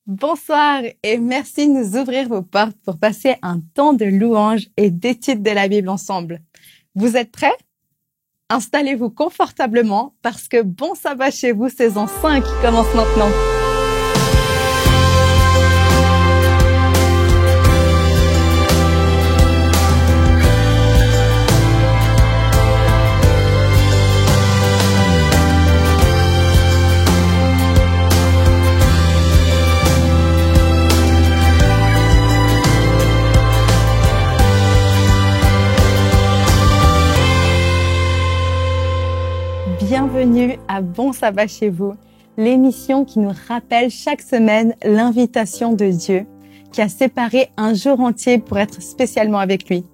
Bonsoir et merci de nous ouvrir vos portes pour passer un temps de louange et d'étude de la Bible ensemble. Vous êtes prêts? Installez-vous confortablement parce que Bon Sabbat chez vous, saison 5 commence maintenant. Bienvenue à Bon Sabbat chez vous, l'émission qui nous rappelle chaque semaine l'invitation de Dieu qui a séparé un jour entier pour être spécialement avec lui.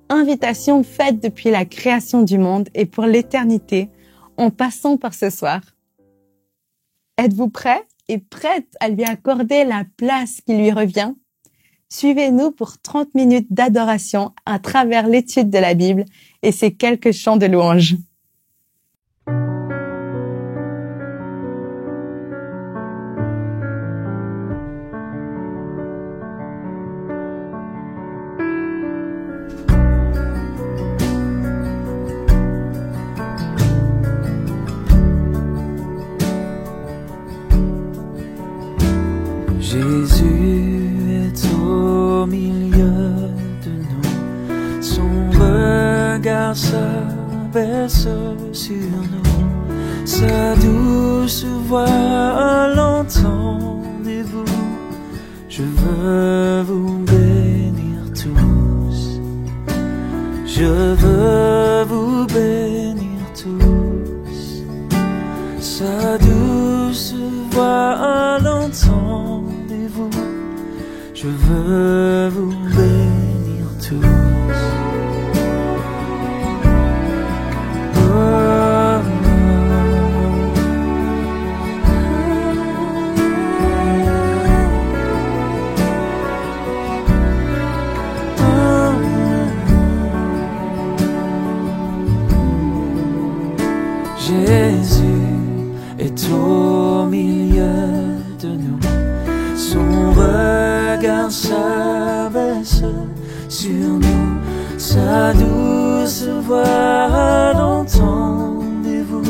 Invitation faite depuis la création du monde et pour l'éternité, en passant par ce soir. Êtes-vous prêts et prêtes à lui accorder la place qui lui revient? Suivez-nous pour 30 minutes d'adoration à travers l'étude de la Bible et ses quelques chants de louange. Jésus est au milieu de nous, son regard s'abaisse sur nous, sa douce voix l'entendez-vous, je veux vous bénir tous, je veux vous bénir tous, sa douce voix l'entendez-vous, je veux vous bénir tous. Jésus est au milieu de nous, son regard s'abaisse sur nous, sa douce voix l'entendez-vous,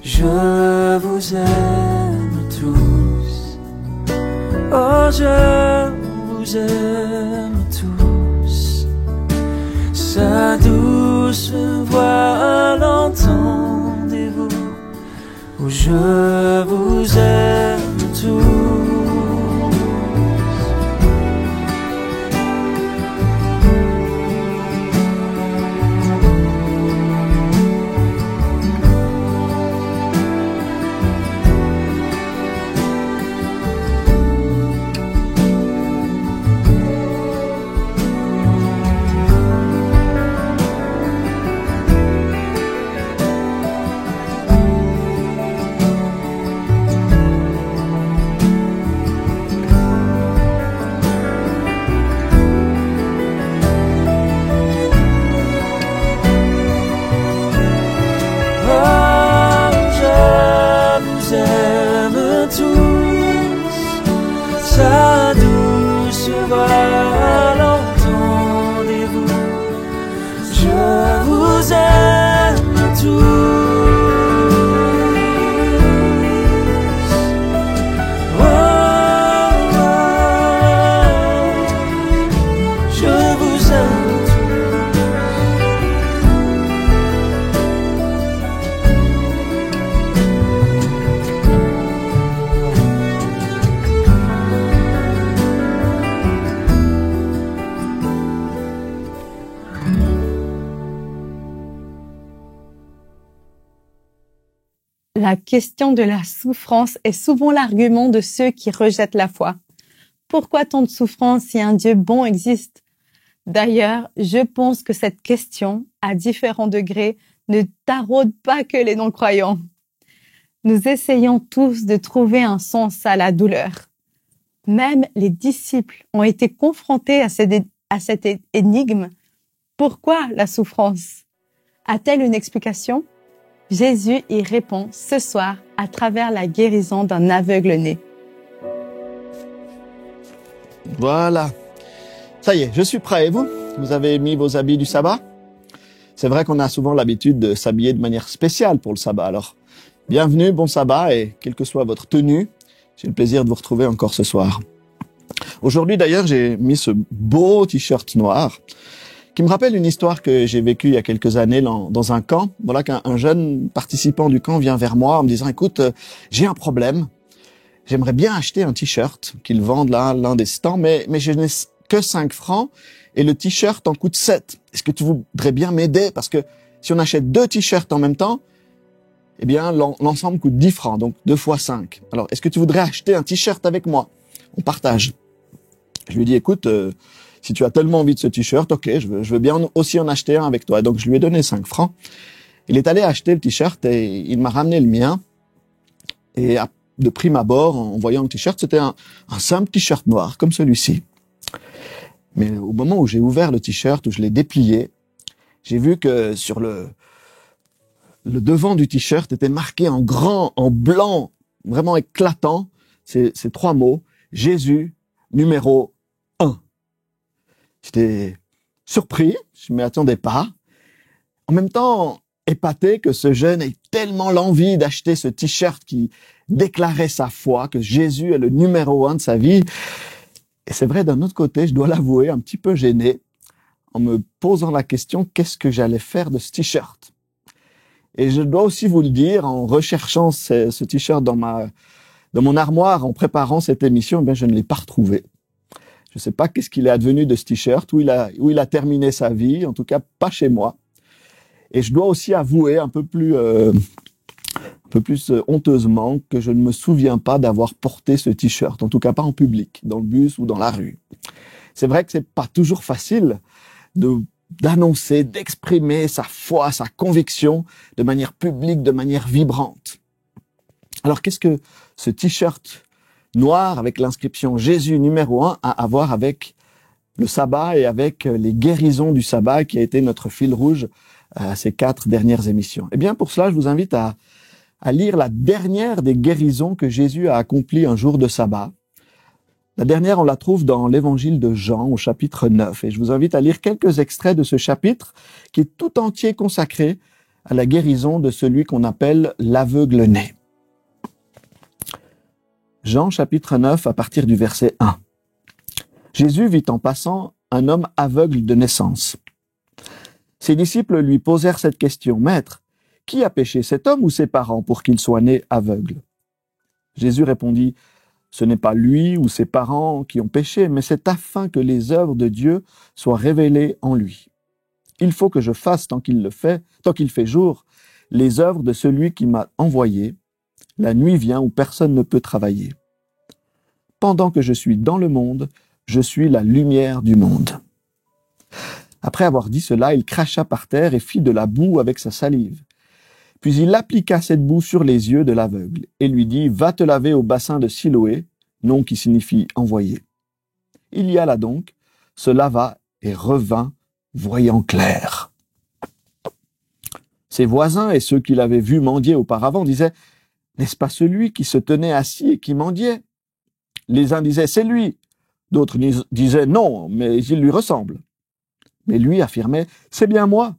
je vous aime tous, oh je vous aime tous, sa douce voix l'entendez-vous, oh je vous aime tous. Sa douce voix l'entendez-vous, je vous aime tous, oh, oh, je vous aime tous. La question de la souffrance est souvent l'argument de ceux qui rejettent la foi. Pourquoi tant de souffrance si un Dieu bon existe? D'ailleurs, je pense que cette question, à différents degrés, ne taraude pas que les non-croyants. Nous essayons tous de trouver un sens à la douleur. Même les disciples ont été confrontés à cette énigme. Pourquoi la souffrance? A-t-elle une explication? Jésus y répond ce soir à travers la guérison d'un aveugle-né. Voilà. Ça y est, je suis prêt. Et vous? Vous avez mis vos habits du sabbat? C'est vrai qu'on a souvent l'habitude de s'habiller de manière spéciale pour le sabbat. Alors, bienvenue, bon sabbat, et quelle que soit votre tenue, j'ai le plaisir de vous retrouver encore ce soir. Aujourd'hui d'ailleurs, j'ai mis ce beau t-shirt noir qui me rappelle une histoire que j'ai vécue il y a quelques années dans un camp. Voilà qu'un jeune participant du camp vient vers moi en me disant « Écoute, j'ai un problème. J'aimerais bien acheter un t-shirt qu'ils vendent là, l'un des stands, mais je n'ai que 5 francs et le t-shirt en coûte 7. Est-ce que tu voudrais bien m'aider? Parce que si on achète 2 t-shirts en même temps, eh bien, l'ensemble coûte 10 francs, donc 2 fois 5. Alors, est-ce que tu voudrais acheter un t-shirt avec moi? On partage. » Je lui ai dit, écoute, si tu as tellement envie de ce t-shirt, ok, je veux bien aussi en acheter un avec toi. Donc, je lui ai donné 5 francs. Il est allé acheter le t-shirt et il m'a ramené le mien. Et de prime abord, en voyant le t-shirt, c'était un simple t-shirt noir, comme celui-ci. Mais au moment où j'ai ouvert le t-shirt, où je l'ai déplié, j'ai vu que sur le devant du t-shirt était marqué en grand, en blanc, vraiment éclatant, ces 3 mots, Jésus, numéro 1. J'étais surpris, je m'y attendais pas. En même temps, épaté que ce jeune ait tellement l'envie d'acheter ce t-shirt qui déclarait sa foi, que Jésus est le numéro 1 de sa vie. Et c'est vrai, d'un autre côté, je dois l'avouer, un petit peu gêné, en me posant la question, qu'est-ce que j'allais faire de ce t-shirt? Et je dois aussi vous le dire, en recherchant ce t-shirt dans mon armoire, en préparant cette émission, je ne l'ai pas retrouvé. Je ne sais pas qu'est-ce qu'il est advenu de ce t-shirt, où il a terminé sa vie, en tout cas pas chez moi. Et je dois aussi avouer un peu plus honteusement que je ne me souviens pas d'avoir porté ce t-shirt, en tout cas pas en public, dans le bus ou dans la rue. C'est vrai que c'est pas toujours facile d'annoncer, d'exprimer sa foi, sa conviction de manière publique, de manière vibrante. Alors qu'est-ce que ce t-shirt noir avec l'inscription Jésus numéro 1 a à voir avec le sabbat et avec les guérisons du sabbat qui a été notre fil rouge à ces 4 dernières émissions? Eh bien, pour cela, je vous invite à lire la dernière des guérisons que Jésus a accomplies un jour de sabbat. La dernière, on la trouve dans l'évangile de Jean au chapitre 9. Et je vous invite à lire quelques extraits de ce chapitre qui est tout entier consacré à la guérison de celui qu'on appelle l'aveugle-né. Jean chapitre 9 à partir du verset 1. Jésus vit en passant un homme aveugle de naissance. Ses disciples lui posèrent cette question, « Maître, qui a péché, cet homme ou ses parents, pour qu'il soit né aveugle ?» Jésus répondit, « Ce n'est pas lui ou ses parents qui ont péché, mais c'est afin que les œuvres de Dieu soient révélées en lui. Il faut que je fasse, tant qu'il fait jour, les œuvres de celui qui m'a envoyé. La nuit vient où personne ne peut travailler. Pendant que je suis dans le monde, je suis la lumière du monde. » Après avoir dit cela, il cracha par terre et fit de la boue avec sa salive. Puis il appliqua cette boue sur les yeux de l'aveugle et lui dit « Va te laver au bassin de Siloé », nom qui signifie « envoyé ». Il y alla donc, se lava et revint, voyant clair. Ses voisins et ceux qui l'avaient vu mendier auparavant disaient « N'est-ce pas celui qui se tenait assis et qui mendiait ?» Les uns disaient « C'est lui ». D'autres disaient « Non, mais il lui ressemble ». Mais lui affirmait « C'est bien moi ».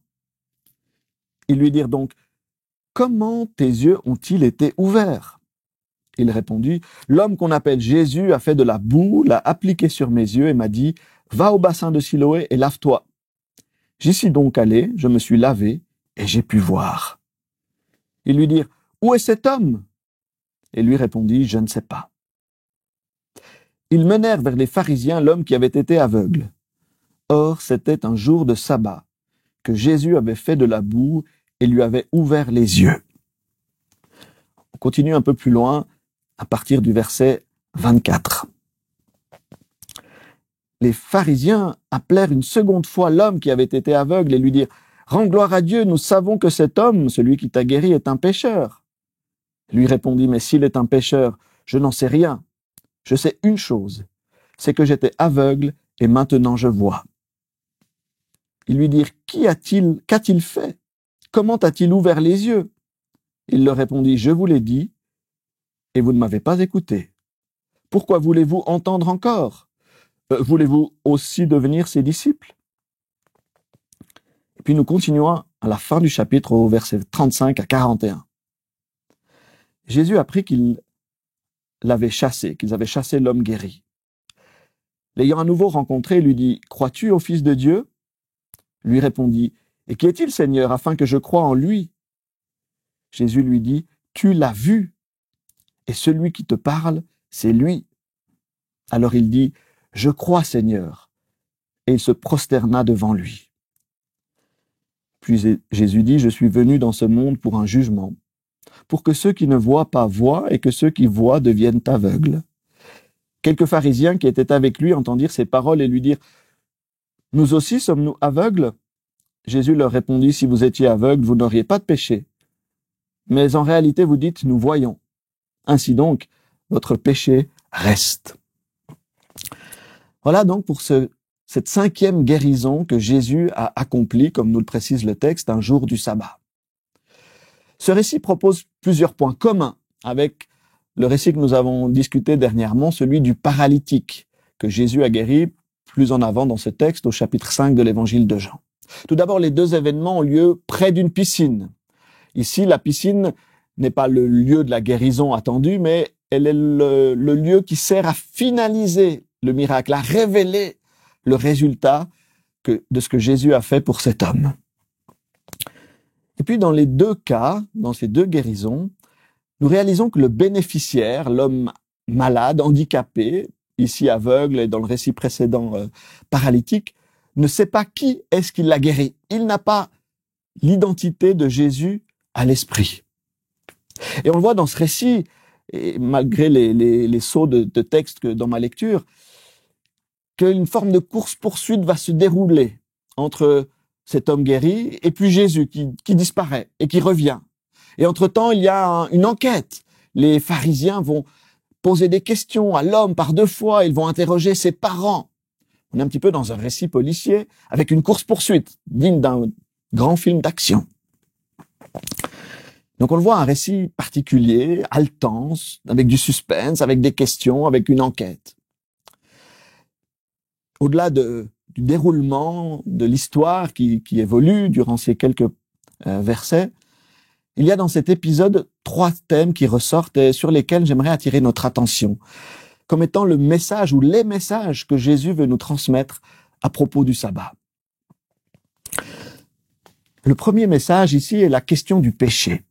Ils lui dirent donc « Comment tes yeux ont-ils été ouverts ?» Il répondit « L'homme qu'on appelle Jésus a fait de la boue, l'a appliqué sur mes yeux et m'a dit « Va au bassin de Siloé et lave-toi ». J'y suis donc allé, je me suis lavé et j'ai pu voir. Ils lui dirent « Où est cet homme ?» Et lui répondit « Je ne sais pas ». Ils menèrent vers les pharisiens l'homme qui avait été aveugle. Or, c'était un jour de sabbat, que Jésus avait fait de la boue et lui avait ouvert les yeux. On continue un peu plus loin, à partir du verset 24. Les pharisiens appelèrent une seconde fois l'homme qui avait été aveugle et lui dirent « Rends gloire à Dieu, nous savons que cet homme, celui qui t'a guéri, est un pécheur. » Lui répondit « Mais s'il est un pécheur, je n'en sais rien. Je sais une chose, c'est que j'étais aveugle et maintenant je vois. » Ils lui dirent « Qu'a-t-il fait? Comment a-t-il ouvert les yeux ?» Il leur répondit « Je vous l'ai dit, et vous ne m'avez pas écouté. Pourquoi voulez-vous entendre encore? Voulez-vous aussi devenir ses disciples? Et puis nous continuons à la fin du chapitre au verset 35 à 41. Jésus a appris qu'ils l'avaient chassé, qu'ils avaient chassé l'homme guéri. L'ayant à nouveau rencontré, il lui dit, « Crois-tu au Fils de Dieu ?» Lui répondit, « Et qui est-il, Seigneur, afin que je croie en lui ?» Jésus lui dit, « Tu l'as vu, et celui qui te parle, c'est lui. » Alors il dit, « Je crois, Seigneur. » Et il se prosterna devant lui. Puis Jésus dit, « Je suis venu dans ce monde pour un jugement, pour que ceux qui ne voient pas voient et que ceux qui voient deviennent aveugles. » Quelques pharisiens qui étaient avec lui entendirent ces paroles et lui dirent, « Nous aussi sommes-nous aveugles ?» Jésus leur répondit, « Si vous étiez aveugles, vous n'auriez pas de péché. Mais en réalité, vous dites, nous voyons. Ainsi donc, votre péché reste. » Voilà donc pour cette 5e guérison que Jésus a accomplie, comme nous le précise le texte, un jour du sabbat. Ce récit propose plusieurs points communs avec le récit que nous avons discuté dernièrement, celui du paralytique, que Jésus a guéri plus en avant dans ce texte, au chapitre 5 de l'évangile de Jean. Tout d'abord, les deux événements ont lieu près d'une piscine. Ici, la piscine n'est pas le lieu de la guérison attendue, mais elle est le lieu qui sert à finaliser le miracle, à révéler le résultat de ce que Jésus a fait pour cet homme. Et puis, dans les deux cas, dans ces deux guérisons, nous réalisons que le bénéficiaire, l'homme malade, handicapé, ici aveugle et dans le récit précédent paralytique, ne sait pas qui est-ce qui l'a guéri. Il n'a pas l'identité de Jésus à l'esprit. Et on le voit dans ce récit, et malgré les sauts de texte dans ma lecture, qu'une forme de course-poursuite va se dérouler entre cet homme guéri et puis Jésus qui disparaît et qui revient. Et entre-temps, il y a une enquête. Les pharisiens vont poser des questions à l'homme par 2 fois, ils vont interroger ses parents. On est un petit peu dans un récit policier avec une course-poursuite, digne d'un grand film d'action. Donc on le voit, un récit particulier, haletant, avec du suspense, avec des questions, avec une enquête. Au-delà du déroulement de l'histoire qui évolue durant ces quelques versets, il y a dans cet épisode 3 thèmes qui ressortent et sur lesquels j'aimerais attirer notre attention, comme étant le message ou les messages que Jésus veut nous transmettre à propos du sabbat. Le premier message ici est la question du péché.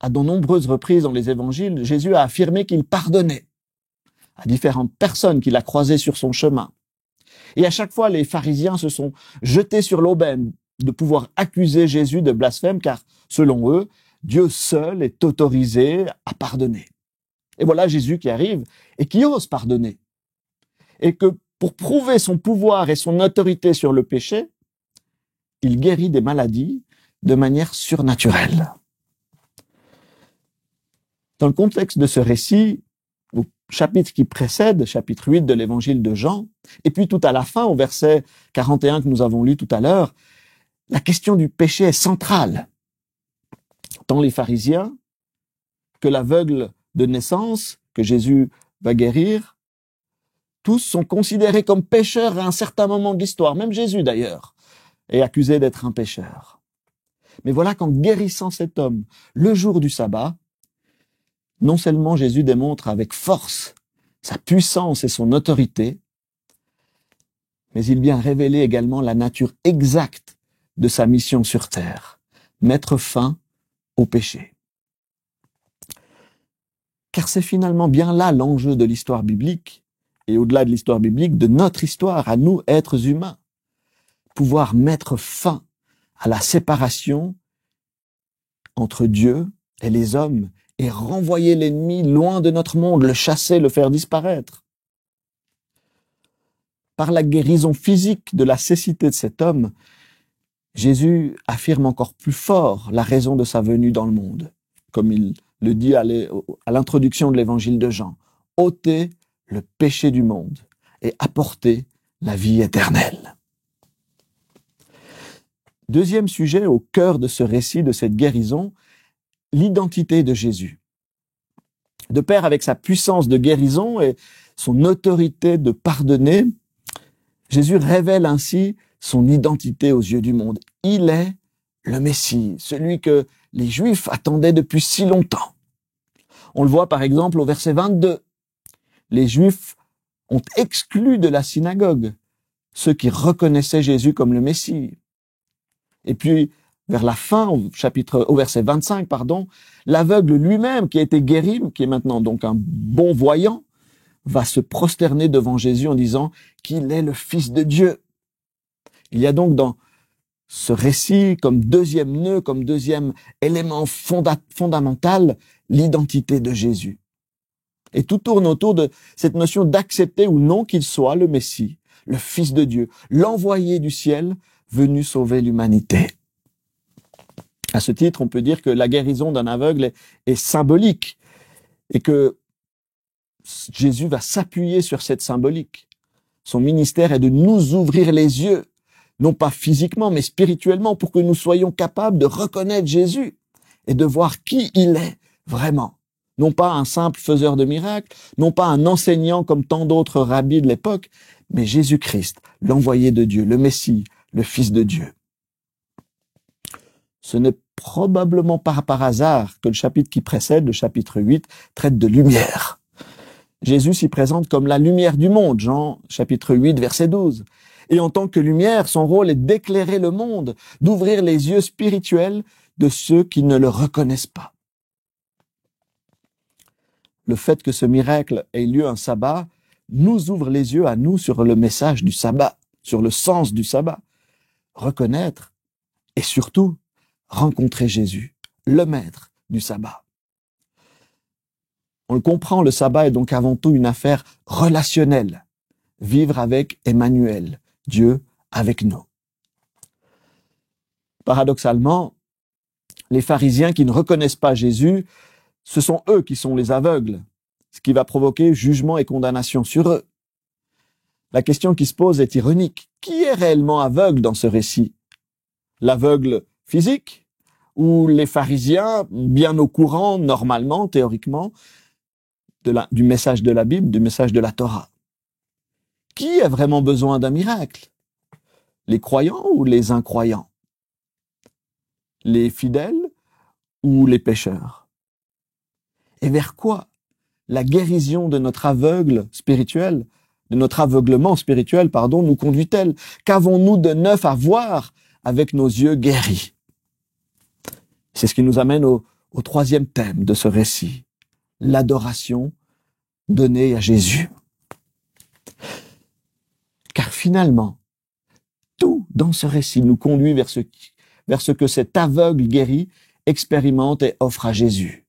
À de nombreuses reprises dans les évangiles, Jésus a affirmé qu'il pardonnait à différentes personnes qu'il a croisées sur son chemin. Et à chaque fois, les pharisiens se sont jetés sur l'aubaine de pouvoir accuser Jésus de blasphème, car selon eux, Dieu seul est autorisé à pardonner. Et voilà Jésus qui arrive et qui ose pardonner. Et que pour prouver son pouvoir et son autorité sur le péché, il guérit des maladies de manière surnaturelle. Dans le contexte de ce récit, au chapitre qui précède, chapitre 8 de l'évangile de Jean, et puis tout à la fin, au verset 41 que nous avons lu tout à l'heure, la question du péché est centrale. Tant les pharisiens que l'aveugle de naissance, que Jésus va guérir, tous sont considérés comme pécheurs à un certain moment de l'histoire, même Jésus d'ailleurs, est accusé d'être un pécheur. Mais voilà qu'en guérissant cet homme le jour du sabbat, non seulement Jésus démontre avec force sa puissance et son autorité, mais il vient révéler également la nature exacte de sa mission sur terre, mettre fin au péché. Car c'est finalement bien là l'enjeu de l'histoire biblique, et au-delà de l'histoire biblique, de notre histoire à nous, êtres humains. Pouvoir mettre fin à la séparation entre Dieu et les hommes, et renvoyer l'ennemi loin de notre monde, le chasser, le faire disparaître. Par la guérison physique de la cécité de cet homme, Jésus affirme encore plus fort la raison de sa venue dans le monde, comme il le dit à l'introduction de l'évangile de Jean. Ôter le péché du monde et apporter la vie éternelle. Deuxième sujet au cœur de ce récit, de cette guérison, l'identité de Jésus. De pair avec sa puissance de guérison et son autorité de pardonner, Jésus révèle ainsi son identité aux yeux du monde. Il est le Messie, celui que les Juifs attendaient depuis si longtemps. On le voit par exemple au verset 22. Les Juifs ont exclu de la synagogue ceux qui reconnaissaient Jésus comme le Messie. Et puis, vers la fin, au verset 25, l'aveugle lui-même qui a été guéri, qui est maintenant donc un bon voyant, va se prosterner devant Jésus en disant qu'il est le Fils de Dieu. Il y a donc dans ce récit, comme deuxième nœud, comme deuxième élément fondamental, l'identité de Jésus. Et tout tourne autour de cette notion d'accepter ou non qu'il soit le Messie, le Fils de Dieu, l'envoyé du ciel venu sauver l'humanité. À ce titre, on peut dire que la guérison d'un aveugle est symbolique et que Jésus va s'appuyer sur cette symbolique. Son ministère est de nous ouvrir les yeux, non pas physiquement, mais spirituellement, pour que nous soyons capables de reconnaître Jésus et de voir qui il est vraiment. Non pas un simple faiseur de miracles, non pas un enseignant comme tant d'autres rabbis de l'époque, mais Jésus-Christ, l'envoyé de Dieu, le Messie, le Fils de Dieu. Ce n'est probablement pas par hasard que le chapitre qui précède, le chapitre 8, traite de lumière. Jésus s'y présente comme la lumière du monde, Jean chapitre 8, verset 12. Et en tant que lumière, son rôle est d'éclairer le monde, d'ouvrir les yeux spirituels de ceux qui ne le reconnaissent pas. Le fait que ce miracle ait lieu un sabbat nous ouvre les yeux à nous sur le message du sabbat, sur le sens du sabbat. Reconnaître et surtout rencontrer Jésus, le maître du sabbat. On le comprend, le sabbat est donc avant tout une affaire relationnelle. Vivre avec Emmanuel, Dieu avec nous. Paradoxalement, les pharisiens qui ne reconnaissent pas Jésus, ce sont eux qui sont les aveugles, ce qui va provoquer jugement et condamnation sur eux. La question qui se pose est ironique. Qui est réellement aveugle dans ce récit? L'aveugle physique ou les pharisiens bien au courant, normalement, théoriquement, du message de la Bible, du message de la Torah? Qui a vraiment besoin d'un miracle? Les croyants ou les incroyants? Les fidèles ou les pécheurs? Et vers quoi la guérison de notre aveugle spirituel, de notre aveuglement spirituel, nous conduit-elle? Qu'avons-nous de neuf à voir avec nos yeux guéris? C'est ce qui nous amène au troisième thème de ce récit, l'adoration donnée à Jésus. Car finalement, tout dans ce récit nous conduit vers ce que cet aveugle guéri expérimente et offre à Jésus.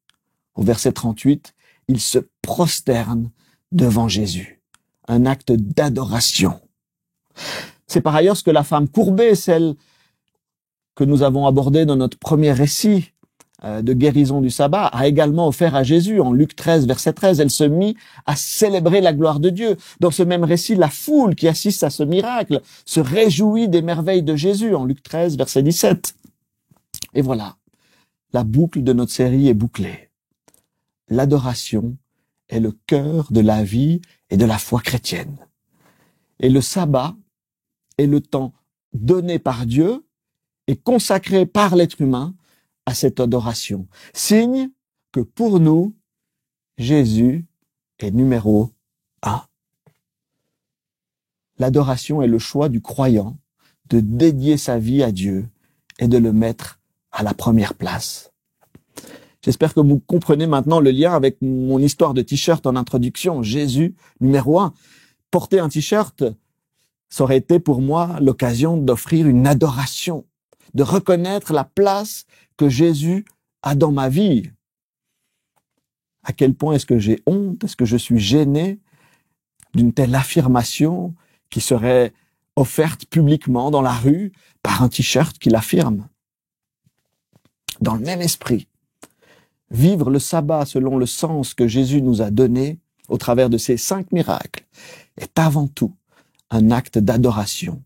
Au verset 38, il se prosterne devant Jésus. Un acte d'adoration. C'est par ailleurs ce que la femme courbée, celle que nous avons abordée dans notre premier récit de guérison du sabbat, a également offert à Jésus. En Luc 13, verset 13, elle se mit à célébrer la gloire de Dieu. Dans ce même récit, la foule qui assiste à ce miracle se réjouit des merveilles de Jésus. En Luc 13, verset 17. Et voilà, la boucle de notre série est bouclée. L'adoration est le cœur de la vie et de la foi chrétienne. Et le sabbat est le temps donné par Dieu et consacré par l'être humain à cette adoration. Signe que pour nous, Jésus est numéro 1. L'adoration est le choix du croyant de dédier sa vie à Dieu et de le mettre à la première place. J'espère que vous comprenez maintenant le lien avec mon histoire de t-shirt en introduction. Jésus, numéro 1. Porter un t-shirt, ça aurait été pour moi l'occasion d'offrir une adoration, de reconnaître la place que Jésus a dans ma vie. À quel point est-ce que j'ai honte, est-ce que je suis gêné d'une telle affirmation qui serait offerte publiquement dans la rue par un t-shirt qui l'affirme. Dans le même esprit, vivre le sabbat selon le sens que Jésus nous a donné au travers de ces 5 miracles est avant tout un acte d'adoration.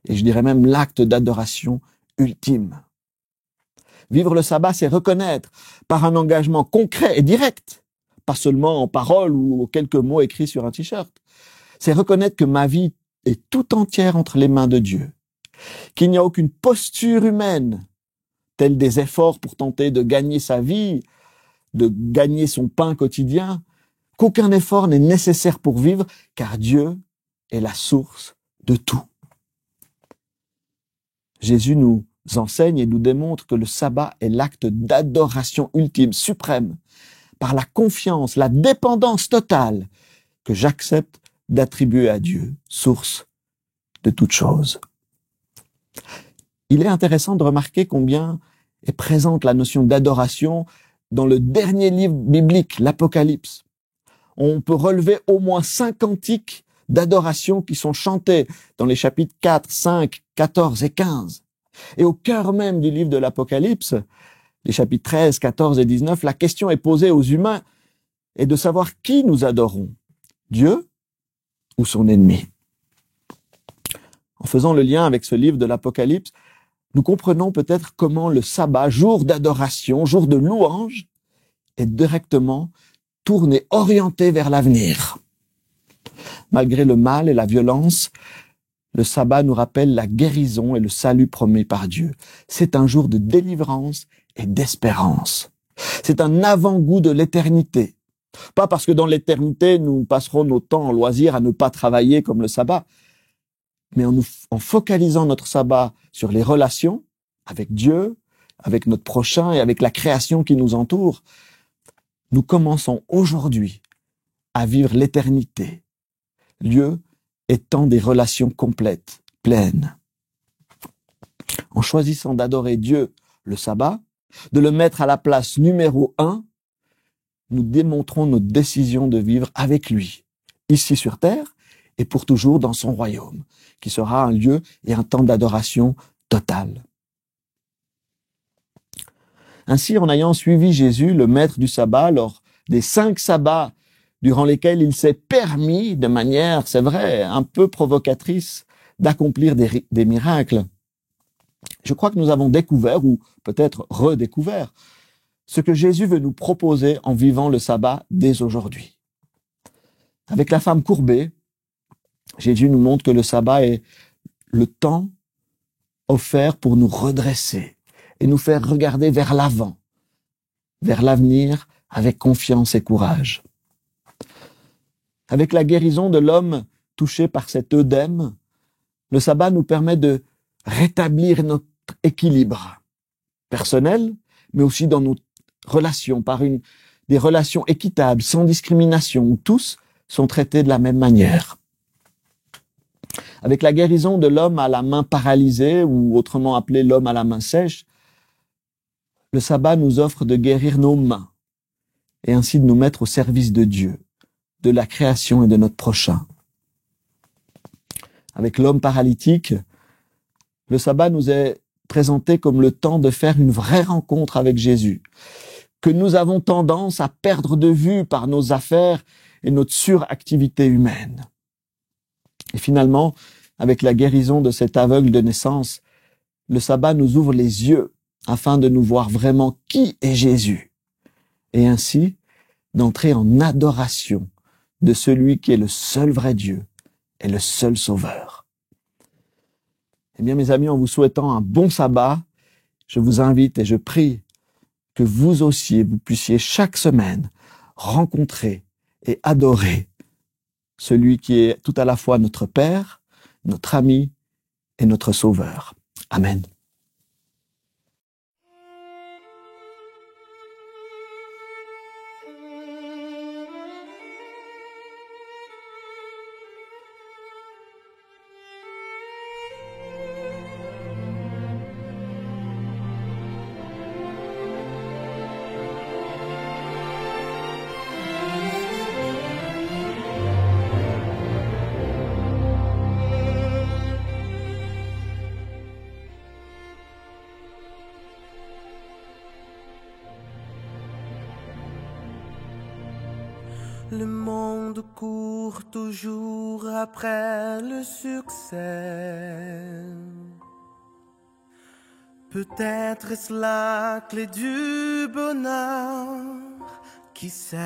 Et je dirais même l'acte d'adoration ultime. Vivre le sabbat, c'est reconnaître par un engagement concret et direct, pas seulement en paroles ou quelques mots écrits sur un t-shirt. C'est reconnaître que ma vie est tout entière entre les mains de Dieu, qu'il n'y a aucune posture humaine, telle des efforts pour tenter de gagner sa vie, de gagner son pain quotidien, qu'aucun effort n'est nécessaire pour vivre, car Dieu est la source de tout. Jésus nous enseigne et nous démontre que le sabbat est l'acte d'adoration ultime, suprême, par la confiance, la dépendance totale que j'accepte d'attribuer à Dieu, source de toute chose. Il est intéressant de remarquer combien est présente la notion d'adoration dans le dernier livre biblique, l'Apocalypse. On peut relever au moins 5 cantiques d'adoration qui sont chantés dans les chapitres 4, 5, 14 et 15. Et au cœur même du livre de l'Apocalypse, les chapitres 13, 14 et 19, la question est posée aux humains est de savoir qui nous adorons, Dieu ou son ennemi. En faisant le lien avec ce livre de l'Apocalypse, nous comprenons peut-être comment le sabbat, jour d'adoration, jour de louange, est directement tourné, orienté vers l'avenir. Malgré le mal et la violence, le sabbat nous rappelle la guérison et le salut promis par Dieu. C'est un jour de délivrance et d'espérance. C'est un avant-goût de l'éternité. Pas parce que dans l'éternité, nous passerons nos temps en loisir à ne pas travailler comme le sabbat, mais en focalisant notre sabbat sur les relations avec Dieu, avec notre prochain et avec la création qui nous entoure, nous commençons aujourd'hui à vivre l'éternité, lieu étant des relations complètes, pleines. En choisissant d'adorer Dieu le sabbat, de le mettre à la place numéro 1, nous démontrons notre décision de vivre avec lui, ici sur terre et pour toujours dans son royaume, qui sera un lieu et un temps d'adoration total. Ainsi, en ayant suivi Jésus, le maître du sabbat, lors des 5 sabbats durant lesquels il s'est permis, de manière, c'est vrai, un peu provocatrice, d'accomplir des miracles, je crois que nous avons découvert, ou peut-être redécouvert, ce que Jésus veut nous proposer en vivant le sabbat dès aujourd'hui. Avec la femme courbée, Jésus nous montre que le sabbat est le temps offert pour nous redresser et nous faire regarder vers l'avant, vers l'avenir avec confiance et courage. Avec la guérison de l'homme touché par cet œdème, le sabbat nous permet de rétablir notre équilibre personnel, mais aussi dans nos relations, par des relations équitables, sans discrimination, où tous sont traités de la même manière. Avec la guérison de l'homme à la main paralysée, ou autrement appelé l'homme à la main sèche, le sabbat nous offre de guérir nos mains, et ainsi de nous mettre au service de Dieu, de la création et de notre prochain. Avec l'homme paralytique, le sabbat nous est présenté comme le temps de faire une vraie rencontre avec Jésus, que nous avons tendance à perdre de vue par nos affaires et notre suractivité humaine. Et finalement, avec la guérison de cet aveugle de naissance, le sabbat nous ouvre les yeux afin de nous voir vraiment qui est Jésus, et ainsi d'entrer en adoration de celui qui est le seul vrai Dieu et le seul Sauveur. Eh bien, mes amis, en vous souhaitant un bon sabbat, je vous invite et je prie que vous aussi, vous puissiez chaque semaine rencontrer et adorer celui qui est tout à la fois notre Père, notre ami et notre Sauveur. Amen. Le monde court toujours après le succès. Peut-être est-ce la clé du bonheur qui sait.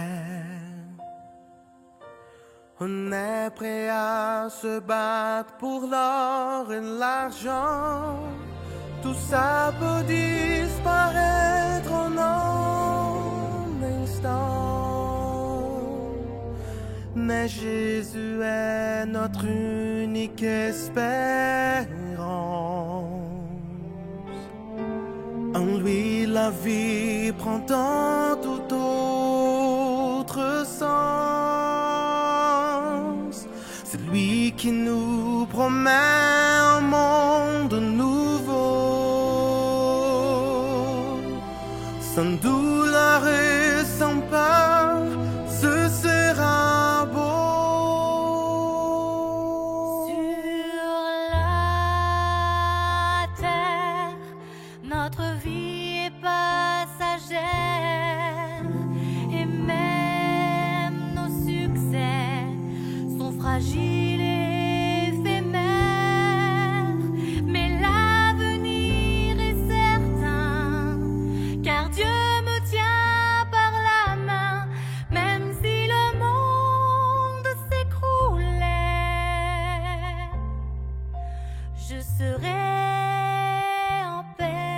On est prêt à se battre pour l'or et l'argent. Tout ça peut disparaître en un instant. Mais Jésus est notre unique espérance. En lui la vie prend un tout autre sens. C'est lui qui nous promet un monde nouveau, sans douleur et sans peur, ce sera beau. Sur la terre, notre vie est passagère, et même nos succès sont fragiles et éphémères. Mais l'avenir est certain, car Dieu me tient par la main, même si le monde s'écroulait, je serai en paix.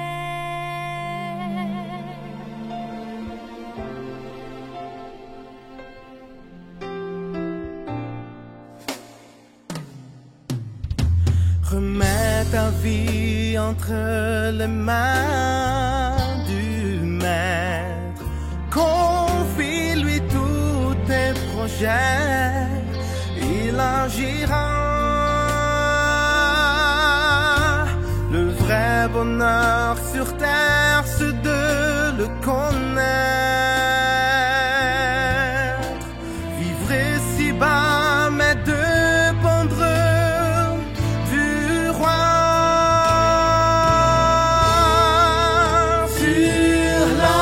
Remets ta vie entre les mains du Maître. Confie-lui tous tes projets, il agira. Le vrai bonheur sur terre, c'est de le connaître. Vivre ici-bas, mais dépendre du roi. Sur la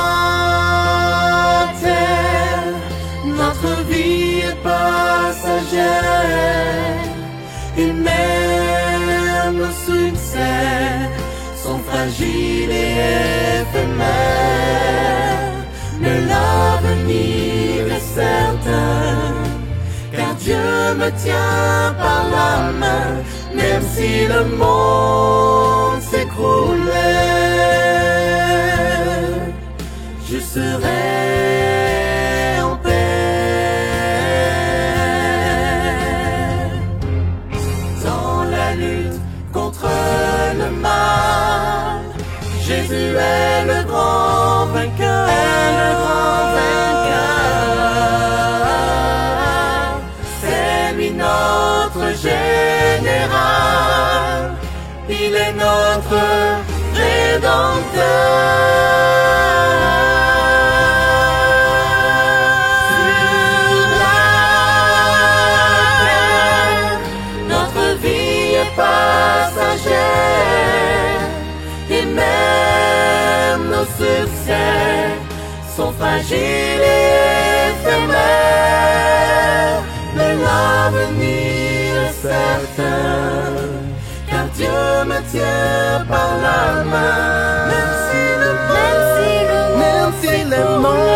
terre, notre vie est passagère, et même nos succès sont fragiles et éphémères. Mais l'avenir est certain, car Dieu me tient par la main, même si le monde s'écroulait, je serai en paix. Dans la lutte contre le mal, Jésus est le grand vainqueur. C'est lui notre général, il est notre rédempteur. Sur la terre, notre vie est passagère, et même nos succès sont fragiles et éphémères. Mais l'avenir est certain, car Dieu me tient par la main, même si le monde s'écroulait, même si le monde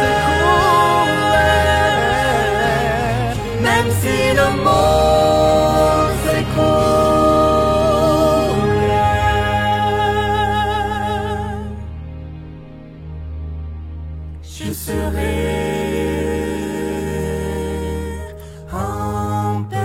s'écroulait, même si le monde s'écroulait, je serai en paix.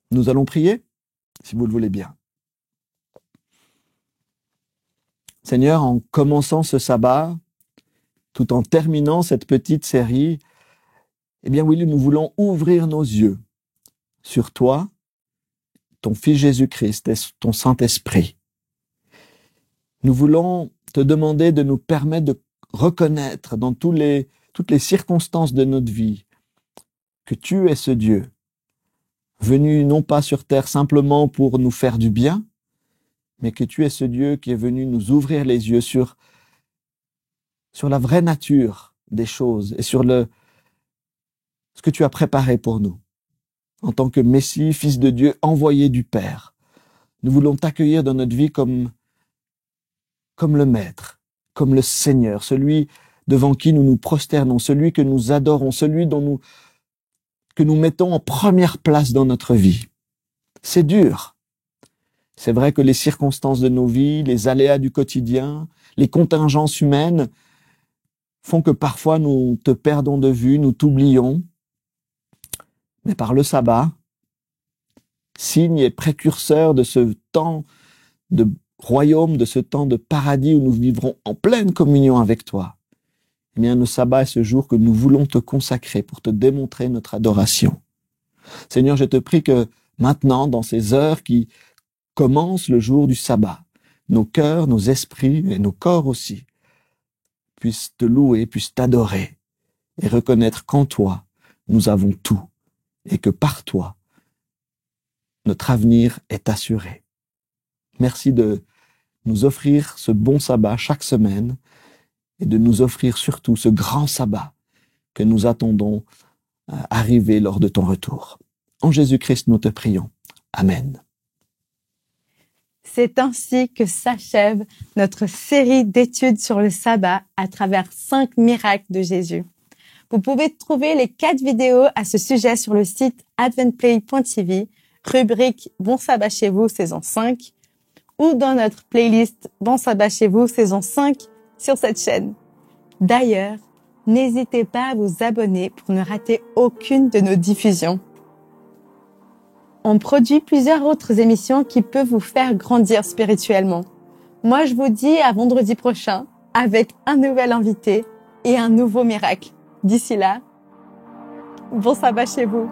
Nous allons prier, si vous le voulez bien. Seigneur, en commençant ce sabbat, tout en terminant cette petite série, eh bien oui, nous voulons ouvrir nos yeux sur toi, ton Fils Jésus-Christ et ton Saint-Esprit. Nous voulons te demander de nous permettre de reconnaître dans toutes les circonstances de notre vie que tu es ce Dieu, venu non pas sur terre simplement pour nous faire du bien, mais que tu es ce Dieu qui est venu nous ouvrir les yeux sur la vraie nature des choses et sur ce que tu as préparé pour nous. En tant que Messie, Fils de Dieu, envoyé du Père, nous voulons t'accueillir dans notre vie comme le Maître, comme le Seigneur, celui devant qui nous nous prosternons, celui que nous adorons, celui que nous mettons en première place dans notre vie. C'est dur. C'est vrai que les circonstances de nos vies, les aléas du quotidien, les contingences humaines font que parfois nous te perdons de vue, nous t'oublions. Mais par le sabbat, signe et précurseur de ce temps de royaume, de ce temps de paradis où nous vivrons en pleine communion avec toi, eh bien, le sabbat est ce jour que nous voulons te consacrer pour te démontrer notre adoration. Seigneur, je te prie que maintenant, dans ces heures qui commencent le jour du sabbat, nos cœurs, nos esprits et nos corps aussi puissent te louer, puissent t'adorer et reconnaître qu'en toi, nous avons tout et que par toi, notre avenir est assuré. Merci de nous offrir ce bon sabbat chaque semaine et de nous offrir surtout ce grand sabbat que nous attendons arriver lors de ton retour. En Jésus-Christ, nous te prions. Amen. C'est ainsi que s'achève notre série d'études sur le sabbat à travers 5 miracles de Jésus. Vous pouvez trouver les 4 vidéos à ce sujet sur le site adventplay.tv, rubrique Bon sabbat chez vous, saison 5, ou dans notre playlist Bon sabbat chez vous, saison 5, sur cette chaîne. D'ailleurs, n'hésitez pas à vous abonner pour ne rater aucune de nos diffusions. On produit plusieurs autres émissions qui peuvent vous faire grandir spirituellement. Moi, je vous dis à vendredi prochain avec un nouvel invité et un nouveau miracle. D'ici là, bon sabbat chez vous.